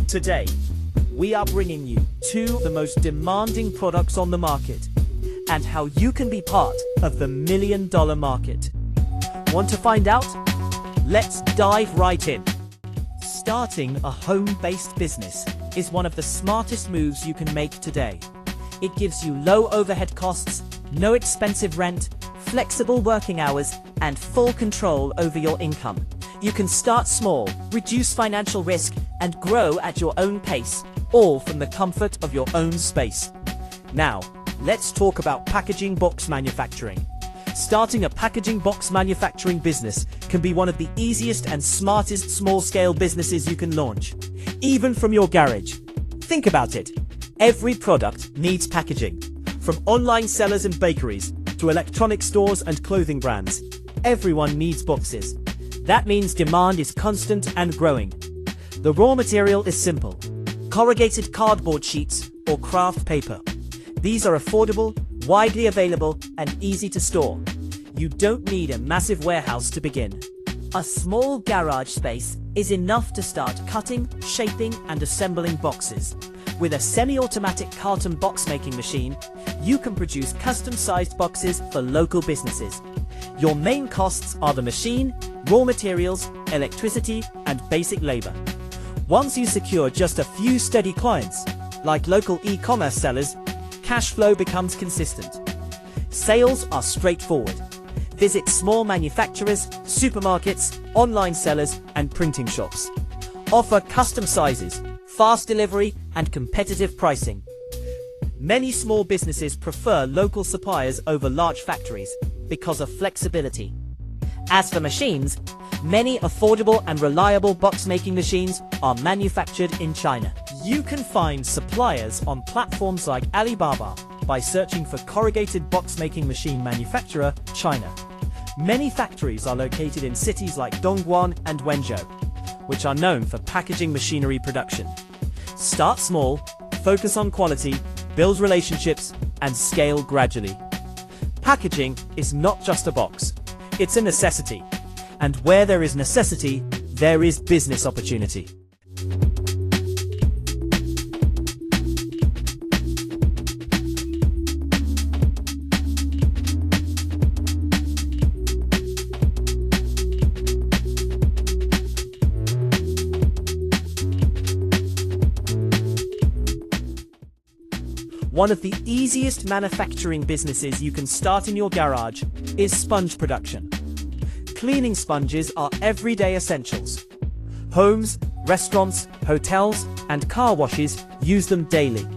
Today, we are bringing you two of the most demanding products on the market and how you can be part of the $1 million market. Want to find out? Let's dive right in. Starting a home-based business is one of the smartest moves you can make today. It gives you low overhead costs, no expensive rent, flexible working hours, and full control over your income. You can start small, reduce financial risk, and grow at your own pace, all from the comfort of your own space. Now, let's talk about packaging box manufacturing. Starting a packaging box manufacturing business can be one of the easiest and smartest small-scale businesses you can launch, even from your garage. Think about it. Every product needs packaging. From online sellers and bakeries to electronic stores and clothing brands, everyone needs boxes. That means demand is constant and growing. The raw material is simple: corrugated cardboard sheets or craft paper. These are affordable, widely available, and easy to store. You don't need a massive warehouse to begin. A small garage space is enough to start cutting, shaping, and assembling boxes. With a semi-automatic carton box making machine, you can produce custom-sized boxes for local businesses. Your main costs are the machine, raw materials, electricity, and basic labor. Once you secure just a few steady clients, like local e-commerce sellers, cash flow becomes consistent. Sales are straightforward. Visit small manufacturers, supermarkets, online sellers, and printing shops. Offer custom sizes, fast delivery, and competitive pricing. Many small businesses prefer local suppliers over large factories because of flexibility. As for machines, many affordable and reliable box-making machines are manufactured in China. You can find suppliers on platforms like Alibaba by searching for corrugated box-making machine manufacturer, China. Many factories are located in cities like Dongguan and Wenzhou, which are known for packaging machinery production. Start small, focus on quality, build relationships, and scale gradually. Packaging is not just a box, it's a necessity. And where there is necessity, there is business opportunity. One of the easiest manufacturing businesses you can start in your garage is sponge production. Cleaning sponges are everyday essentials. Homes, restaurants, hotels, and car washes use them daily.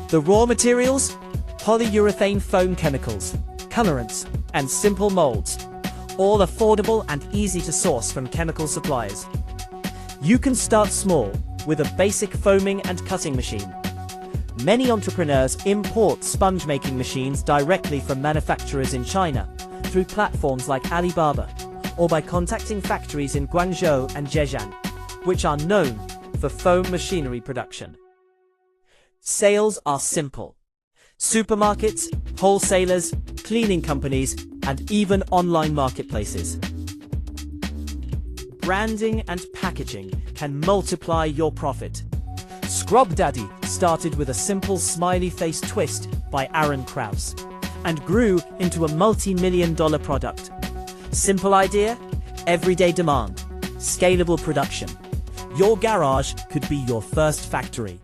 The raw materials? Polyurethane foam chemicals, colorants, and simple molds. All affordable and easy to source from chemical suppliers. You can start small with a basic foaming and cutting machine. Many entrepreneurs import sponge-making machines directly from manufacturers in China through platforms like Alibaba, or by contacting factories in Guangzhou and Zhejiang, which are known for foam machinery production. Sales are simple. Supermarkets, wholesalers, cleaning companies, and even online marketplaces. Branding and packaging can multiply your profit. Scrub Daddy started with a simple smiley face twist by Aaron Krause and grew into a multi-million-dollar product. Simple idea, everyday demand, scalable production. Your garage could be your first factory.